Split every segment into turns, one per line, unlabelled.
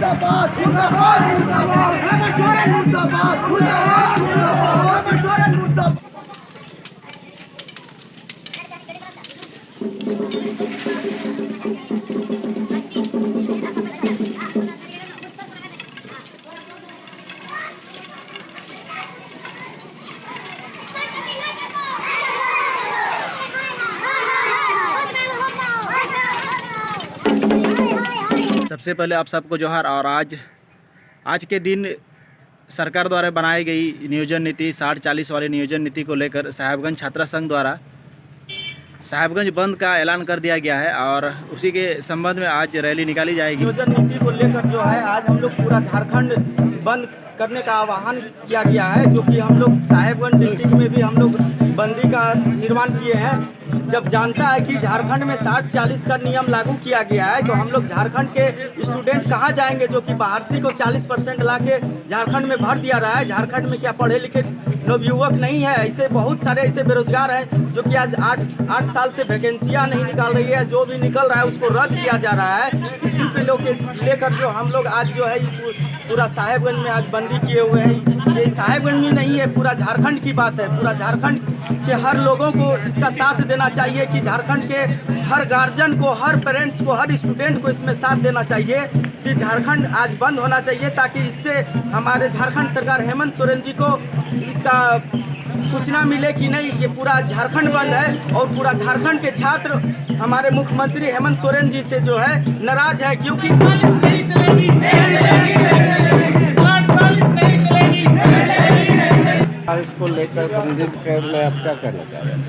मुर्दाबाद मुर्दाबाद मुर्दाबाद हेमंत सोरेन मुर्दाबाद मुर्दाबाद मुर्दाबाद हेमंत सोरेन मुर्दाबाद।
सबसे पहले आप सबको जोहार। और आज के दिन सरकार द्वारा बनाई गई नियोजन नीति 60-40 वाली नियोजन नीति को लेकर साहेबगंज छात्रा संघ द्वारा साहेबगंज बंद का ऐलान कर दिया गया है और उसी के संबंध में आज रैली निकाली जाएगी।
नियोजन नीति को लेकर जो है आज हम लोग पूरा झारखंड बंद करने का आह्वान किया गया है, जो कि हम लोग साहेबगंज डिस्ट्रिक्ट में भी हम लोग बंदी का निर्माण किए हैं। जब जानता है कि झारखंड में 60-40 का नियम लागू किया गया है, तो हम लोग झारखंड के स्टूडेंट कहाँ जाएंगे जो कि बाहर को 40% ला के झारखंड में भर दिया रहा है। झारखंड में क्या पढ़े लिखे नवयुवक नहीं है? ऐसे बहुत सारे ऐसे बेरोजगार हैं जो कि आज 8 साल से वैकेंसियाँ नहीं निकाल रही है। जो भी निकल रहा है उसको रद्द किया जा रहा है। इसी के लोग लेकर जो हम लोग आज जो है पूरा साहेबगंज में आज बंदी किए हुए हैं। ये साहेबगंज में नहीं है, पूरा झारखंड की बात है। पूरा झारखंड के हर लोगों को इसका साथ देना चाहिए कि झारखंड के हर गार्जियन को, हर पेरेंट्स को, हर स्टूडेंट को इसमें साथ देना चाहिए कि झारखंड आज बंद होना चाहिए, ताकि इससे हमारे झारखंड सरकार हेमंत सोरेन जी को इसका सूचना मिले कि नहीं ये पूरा झारखंड बंद है। और पूरा झारखंड के छात्र हमारे मुख्यमंत्री हेमंत सोरेन जी से जो है नाराज है, क्योंकि
इसको लेकर बंदी में आप क्या करना चाह रहे हैं?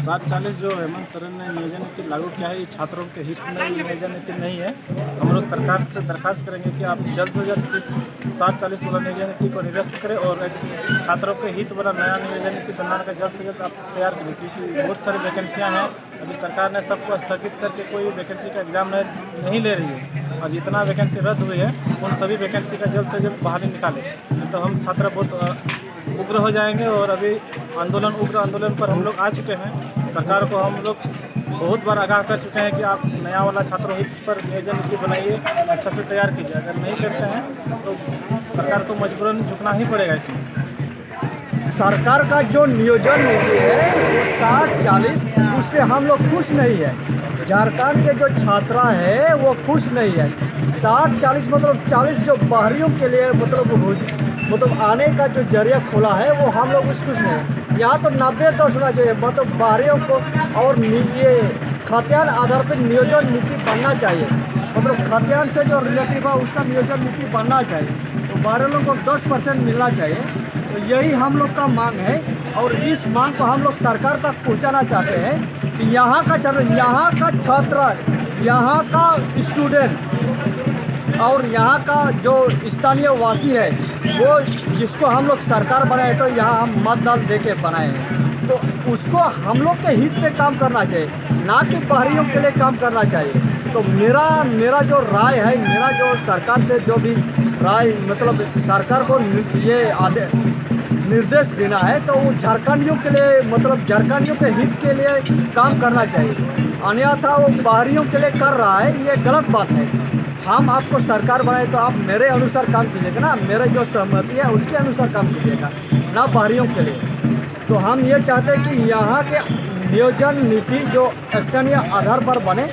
60-40 जो हेमंत सोरेन ने नियोजन नीति लागू किया है, ये छात्रों के हित में नियोजन नीति नहीं है। हम लोग सरकार से दरखास्त करेंगे कि आप जल्द से जल्द इस 60-40 वाला नियोजन नीति को निरस्त करें और छात्रों के हित वाला नया नियोजन नीति बनाने का जल्द से जल्द आप तैयार करें, क्योंकि बहुत सारी वैकेंसियाँ हैं। अभी सरकार ने सबको स्थगित करके कोई वैकेंसी का एग्जाम नहीं ले रही है और जितना वैकेंसी रद्द हुई है उन सभी वैकेंसी का जल्द से जल्द बाहर निकालें, तो हम छात्र बहुत उग्र हो जाएंगे। और अभी उग्र आंदोलन पर हम लोग आ चुके हैं। सरकार को हम लोग बहुत बार आगाह कर चुके हैं कि आप नया वाला छात्रों हित पर नियोजन नीति बनाइए, अच्छा से तैयार कीजिए। अगर नहीं करते हैं तो सरकार को मजबूरन झुकना ही पड़ेगा। इसमें
सरकार का जो नियोजन नीति है 60-40 उससे हम लोग खुश नहीं है। झारखंड के जो छात्रा है वो खुश नहीं है। 60-40 मतलब 40 जो बाहरियों के लिए मतलब आने का जो जरिया खुला है वो हम लोग खुश नहीं है। यहाँ तो 90-10 होना चाहिए, मतलब बाहरियों को। और ये खाद्यान्न आधार पर नियोजन नीति बनना चाहिए, मतलब खाद्यान्न से जो रिलेटिव है उसका नियोजन नीति बनना चाहिए। तो बाहरियों को 10% मिलना चाहिए। तो यही हम लोग का मांग है और इस मांग को हम लोग सरकार तक पहुँचाना चाहते हैं कि यहाँ का छात्र, यहाँ का स्टूडेंट और यहाँ का जो स्थानीय वासी है वो जिसको हम लोग सरकार बनाए तो यहाँ हम मतदान दे के बनाए हैं, तो उसको हम लोग के हित पे काम करना चाहिए, ना कि बाहरियों के लिए काम करना चाहिए। तो मेरा जो राय है, मेरा जो सरकार से जो भी राय मतलब सरकार को ये निर्देश देना है तो वो झारखंडियों के लिए मतलब झारखंडियों के हित के लिए काम करना चाहिए। अन्यथा वो बाहरियों के लिए कर रहा है, ये गलत बात है। हम आपको सरकार बनाए तो आप मेरे अनुसार काम कीजिएगा ना, मेरे जो सहमति है उसके अनुसार काम कीजिएगा, ना बाहरियों के लिए। तो हम ये चाहते हैं कि यहाँ के नियोजन नीति जो स्थानीय आधार पर बने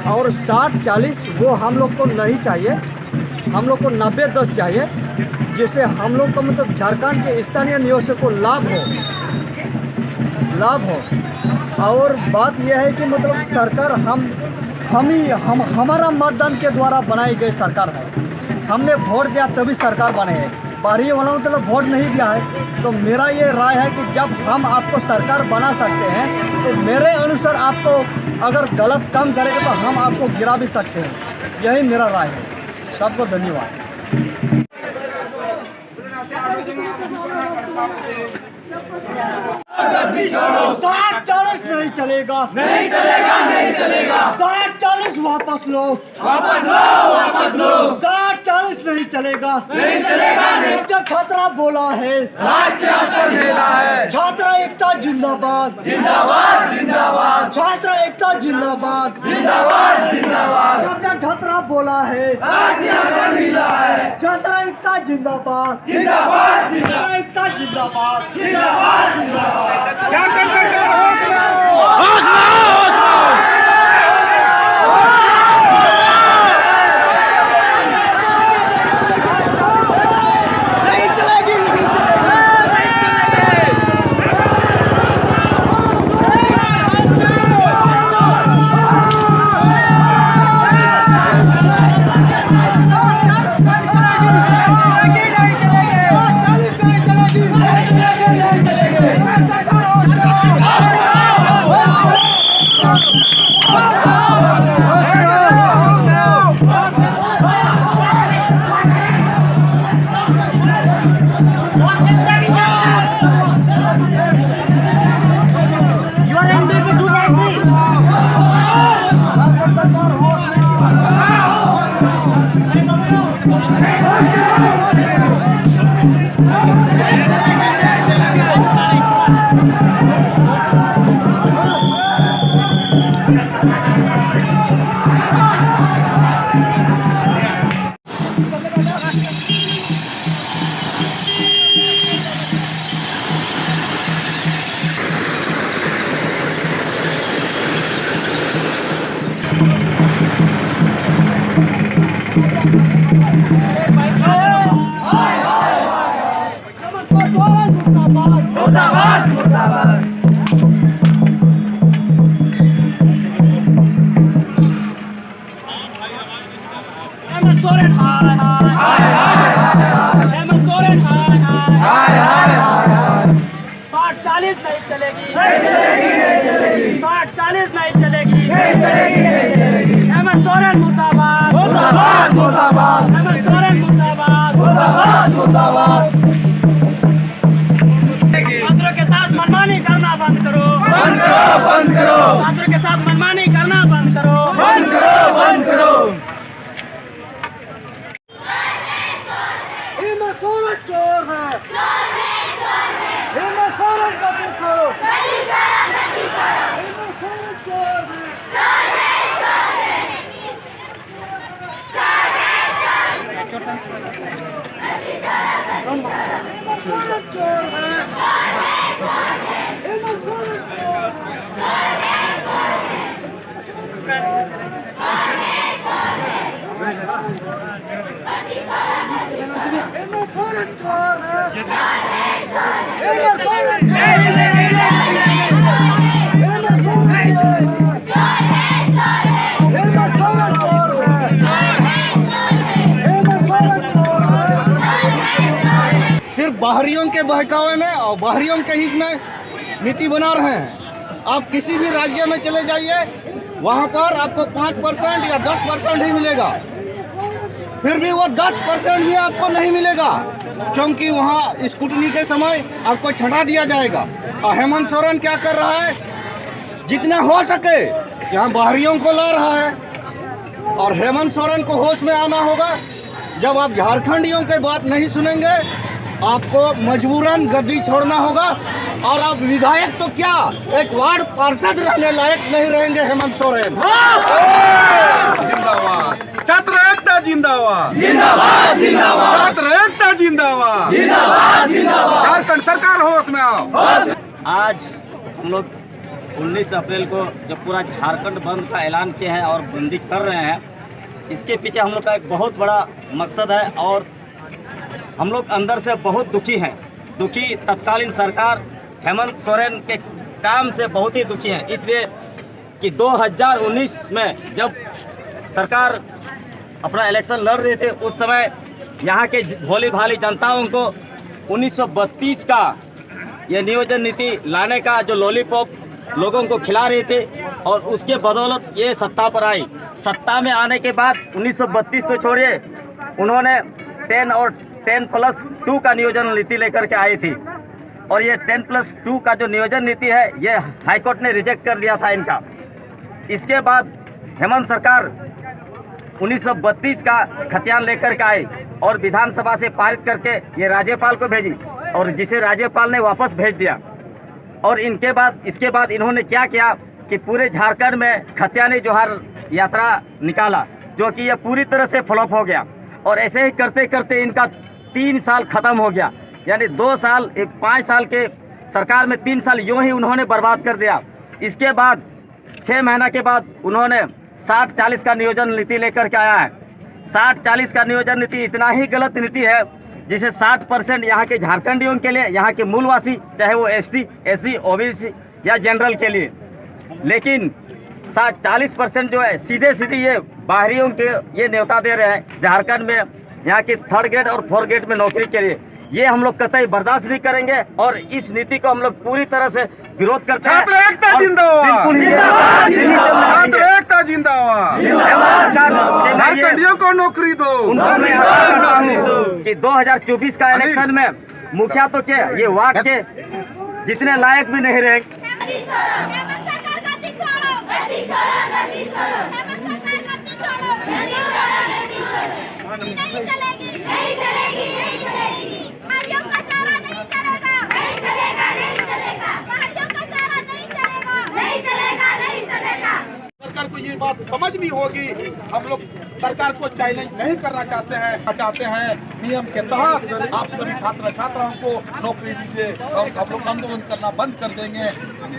और 60-40 वो हम लोग को नहीं चाहिए, हम लोग को 90-10 चाहिए, जिससे हम लोग को मतलब झारखंड के स्थानीय निवासियों को लाभ हो। और बात यह है कि मतलब सरकार हमारा मतदान के द्वारा बनाई गई सरकार है। हमने वोट दिया तभी सरकार बने हैं, बाहरी वालों ने तो वोट नहीं दिया है। तो मेरा ये राय है कि जब हम आपको सरकार बना सकते हैं तो मेरे अनुसार आपको अगर गलत काम करेंगे तो हम आपको गिरा भी सकते हैं। यही मेरा राय है। सबको धन्यवाद। 60-40 नहीं चलेगा, नहीं चलेगा, नहीं चलेगा। 60-40 वापस लो, वापस लो, वापस लो। 60-40 नहीं चलेगा, नहीं चलेगा, नहीं। छात्रा बोला है, राष्ट्रीय शासन मेला है। छात्रा एकता जिंदाबाद, जिंदाबाद, जिंदाबाद। छात्रा एकता जिंदाबाद, जिंदाबाद, जिंदाबाद। छात्रा बोला है, राष्ट्रीय शासन मेला
जिंदाबाद जिंदाबाद जिंदाबाद एकता जिंदाबाद जिंदाबाद जिंदाबाद झारखंड सरकार होश में आओ होश में आओ होश में आओ नहीं चलेगी मुर्दाबाद मुर्दाबाद
हेमंत सोरेन हाय हाय हेमंत सोरेन हाय हाय 60-40 नहीं चलेगी 60-40 नहीं चलेगी हेमंत सोरेन मुर्दाबाद
मुर्दाबाद मुर्दाबाद
हेमंत सोरेन मुर्दाबाद
मुर्दाबाद मुर्दाबाद
छात्रों के साथ मनमानी करना बंद करो
बंद करो बंद करो
छात्रों के साथ मनमानी करना बंद करो
बंद करो बंद करो हेमंत सोरेन चोर है हेमंत सोरेन का पूछो हेमंत सोरेन चोर है हेमंत सोरेन चोर है हेमंत सोरेन चोर हेमंत सोरेन चोर है हेमंत सोरेन चोर है हेमंत सोरेन चोर है हेमंत सोरेन चोर है
सिर्फ बाहरियों के बहकावे में और बाहरियों के हित में नीति बना रहे हैं। आप किसी भी राज्य में चले जाइए, वहाँ पर आपको 5% या 10% ही मिलेगा। फिर भी वो 10% भी आपको नहीं मिलेगा, क्योंकि वहाँ स्कूटनी के समय आपको छटा दिया जाएगा। और हेमंत सोरेन क्या कर रहा है, जितना हो सके यहाँ बाहरियों को ला रहा है। और हेमंत सोरेन को होश में आना होगा। जब आप झारखंडियों के बात नहीं सुनेंगे, आपको मजबूरन गद्दी छोड़ना होगा। और आप विधायक तो क्या, एक वार्ड पार्षद रहने लायक नहीं रहेंगे हेमंत सोरेन।
जिंदाबाद छात्र एकता जिंदाबाद
जिंदाबाद जिंदाबाद
छात्र एकता जिंदाबाद
जिंदाबाद जिंदाबाद
झारखंड सरकार होश में आओ।
आज हम लोग 19 अप्रैल को जब पूरा झारखंड बंद का ऐलान किया है और बंदी कर रहे हैं, इसके पीछे हम लोग का एक बहुत बड़ा मकसद है। और हम लोग अंदर से बहुत दुखी हैं। दुखी तत्कालीन सरकार हेमंत सोरेन के काम से बहुत ही दुखी हैं, इसलिए कि 2019 में जब सरकार अपना इलेक्शन लड़ रहे थे, उस समय यहाँ के भोली भाली जनताओं को 1932 का ये नियोजन नीति लाने का जो लॉलीपॉप लोगों को खिला रहे थे, और उसके बदौलत ये सत्ता पर आई। सत्ता में आने के बाद 1932 तो छोड़िए, उन्होंने 10 और 10+2 का नियोजन नीति लेकर के आई थी। और ये 10+2 का जो नियोजन नीति है, ये हाईकोर्ट ने रिजेक्ट कर दिया था इनका। इसके बाद हेमंत सरकार 1932 का खतियान लेकर के आई और विधानसभा से पारित करके ये राज्यपाल को भेजी, और जिसे राज्यपाल ने वापस भेज दिया। और इसके बाद इन्होंने क्या किया कि पूरे झारखंड में खतियानी जोहार यात्रा निकाला, जो कि ये पूरी तरह से फ्लॉप हो गया। और ऐसे ही करते करते इनका 3 साल खत्म हो गया, यानी 2 साल 5 साल के सरकार में 3 साल यूं ही उन्होंने बर्बाद कर दिया। इसके बाद 6 महीना के बाद उन्होंने 60-40 का नियोजन नीति लेकर के आया है। 60-40 का नियोजन नीति इतना ही गलत नीति है जिसे 60% यहाँ के झारखंडियों के लिए, यहाँ के मूलवासी, चाहे वो ST, SC, OBC या जनरल के लिए, लेकिन 40% जो है सीधे ये बाहरियों के ये न्योता दे रहे हैं झारखंड में यहाँ की 3rd ग्रेड और 4th ग्रेड में नौकरी के लिए। ये हम लोग कतई बर्दाश्त नहीं करेंगे और इस नीति को हम लोग पूरी तरह से विरोध करते हैं।
छात्र एकता जिंदाबाद, छात्र एकता जिंदाबाद। झारखंडियों को नौकरी दो।
उनको मैं कहता हूं कि 2024 का इलेक्शन में मुखिया तो क्या, ये वार्ड के जितने लायक भी नहीं रहे।
सरकार को ये बात समझ भी होगी। हम लोग सरकार को चैलेंज नहीं करना चाहते हैं नियम के तहत आप सभी छात्र छात्राओं को नौकरी दीजिए और हम लोग आंदोलन करना बंद कर देंगे।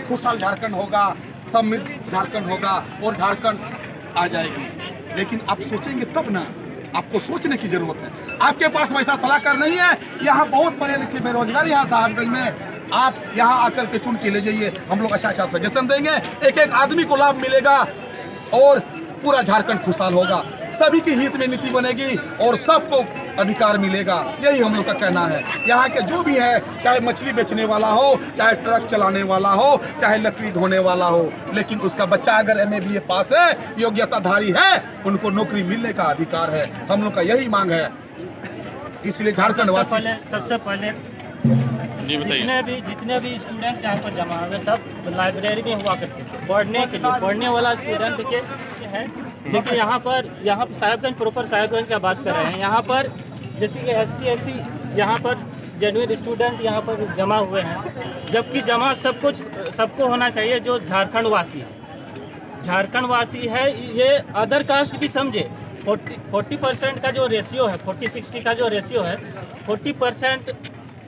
खुशहाल झारखंड होगा, समृद्ध झारखंड होगा और झारखंड आ जाएगी। लेकिन आप सोचेंगे तब ना, आपको सोचने की जरूरत है। आपके पास वैसा सलाहकार नहीं है। यहाँ बहुत पढ़े लिखे बेरोजगार यहाँ साहबगंज में, आप यहाँ आकर के चुन के ले जाइए, हम लोग अच्छा सजेशन देंगे। एक आदमी को लाभ मिलेगा और पूरा झारखंड खुशहाल होगा। सभी के हित में नीति बनेगी और सबको अधिकार मिलेगा। यही हम लोग का कहना है। यहाँ के जो भी है, चाहे मछली बेचने वाला हो, चाहे ट्रक चलाने वाला हो, चाहे लकड़ी ढोने वाला हो, लेकिन उसका बच्चा अगर MA BA पास है, योग्यताधारी है, उनको नौकरी मिलने का अधिकार है। हम लोग का यही मांग है। इसलिए झारखंड वासी
सबसे पहले जितने भी स्टूडेंट यहाँ पर जमा हुए सब लाइब्रेरी में हुआ करते थे पढ़ने के लिए, पढ़ने वाला स्टूडेंट के है। लेकिन यहाँ पर साहिबगंज प्रॉपर साहिबगंज का बात कर रहे हैं। यहाँ पर जैसे कि ST SC यहाँ पर जेन्युइन स्टूडेंट यहाँ पर जमा हुए हैं, जबकि जमा सबको होना चाहिए जो झारखंड वासी है। झारखंड वासी है, ये अदर कास्ट भी समझे। 40% का जो रेशियो है, 40-60 का जो रेशियो है, 40%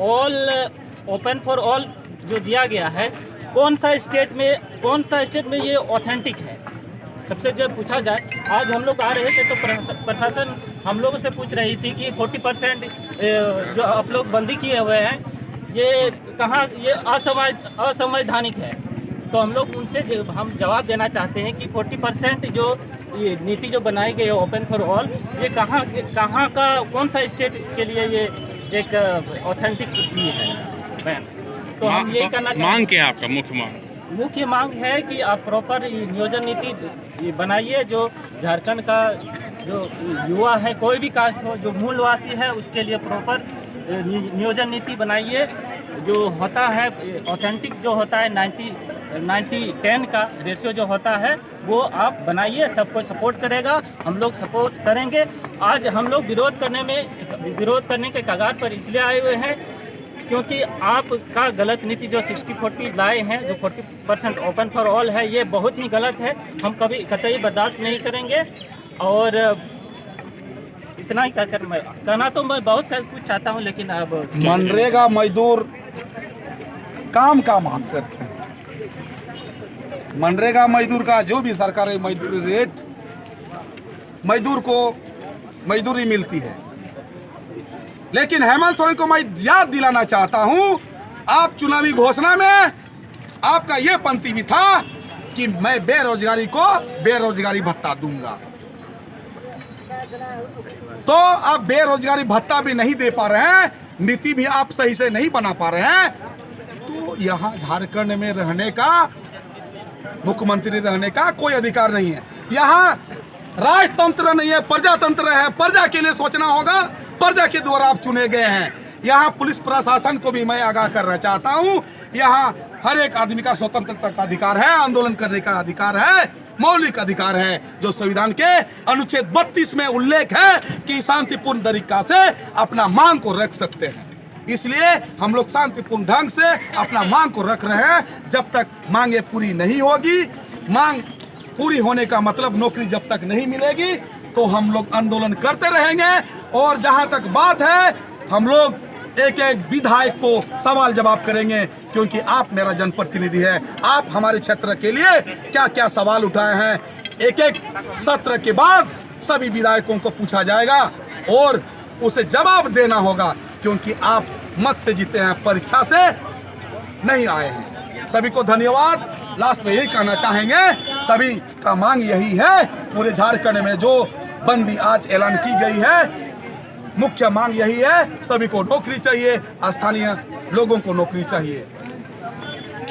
ऑल ओपन फॉर ऑल जो दिया गया है, कौन सा स्टेट में ये ऑथेंटिक है? सबसे जब पूछा जाए, आज हम लोग आ रहे थे तो प्रशासन हम लोगों से पूछ रही थी कि 40% जो आप लोग बंदी किए हुए हैं, ये कहाँ, ये असंवैधानिक है। तो हम लोग उनसे हम जवाब देना चाहते हैं कि 40% जो ये नीति जो बनाई गई है ओपन फॉर ऑल, ये कहाँ का, कौन सा स्टेट के लिए ये एक ऑथेंटिक है। तो हम यही करना चाहते हैं।
मांग क्या है आपका? मुख्य मांग
है कि आप प्रॉपर नियोजन नीति बनाइए, जो झारखंड का जो युवा है, कोई भी कास्ट हो, जो मूलवासी है, उसके लिए प्रॉपर नियोजन नीति बनाइए। जो होता है ऑथेंटिक, जो होता है 90-10 का रेशियो जो होता है, वो आप बनाइए। सबको सपोर्ट करेगा, हम लोग सपोर्ट करेंगे। आज हम लोग विरोध करने के कगार पर इसलिए आए हुए हैं क्योंकि आपका गलत नीति जो 60-40 लाए हैं, जो 40% ओपन फॉर ऑल है, ये बहुत ही गलत है। हम कभी कतई बर्दाश्त नहीं करेंगे। और इतना ही कहकर मैं कहना तो मैं बहुत कुछ चाहता हूँ, लेकिन अब
मनरेगा मजदूर काम का मांग करते हैं। मनरेगा मजदूर का जो भी सरकारी मजदूरी रेट, मजदूर को मजदूरी मिलती है। लेकिन हेमंत सोरेन को मैं याद दिलाना चाहता हूं, आप चुनावी घोषणा में आपका यह पंक्ति भी था कि मैं बेरोजगारी को बेरोजगारी भत्ता दूंगा। तो आप बेरोजगारी भत्ता भी नहीं दे पा रहे हैं, नीति भी आप सही से नहीं बना पा रहे हैं। तो यहाँ झारखंड में रहने का, मुख्यमंत्री रहने का कोई अधिकार नहीं है। यहाँ राजतंत्र नहीं है, प्रजातंत्र है। प्रजा के लिए सोचना होगा, प्रजा के द्वारा आप चुने गए हैं। यहाँ पुलिस प्रशासन को भी मैं आगाह करना चाहता हूँ, यहाँ हर एक आदमी का स्वतंत्रता का अधिकार है, आंदोलन करने का अधिकार है, मौलिक अधिकार है, जो संविधान के अनुच्छेद 32 में उल्लेख है कि शांतिपूर्ण तरीका से अपना मांग को रख सकते हैं। इसलिए हम लोग शांतिपूर्ण ढंग से अपना मांग को रख रहे हैं। जब तक मांगे पूरी नहीं होगी, मांग पूरी होने का मतलब नौकरी जब तक नहीं मिलेगी, तो हम लोग आंदोलन करते रहेंगे। और जहां तक बात है हम लोग एक एक विधायक को सवाल जवाब करेंगे, क्योंकि आप मेरा जनप्रतिनिधि है। आप हमारे क्षेत्र के लिए क्या क्या सवाल उठाए हैं, एक एक सत्र के बाद सभी विधायकों को पूछा जाएगा और उसे जवाब देना होगा, क्योंकि आप मत से जीते हैं, परीक्षा से नहीं आए हैं। सभी को धन्यवाद। लास्ट में यही कहना चाहेंगे, सभी का मांग यही है, पूरे झारखंड में जो बंदी आज ऐलान की गई है, मुख्य मांग यही है, सभी को नौकरी चाहिए, स्थानीय लोगों को नौकरी चाहिए।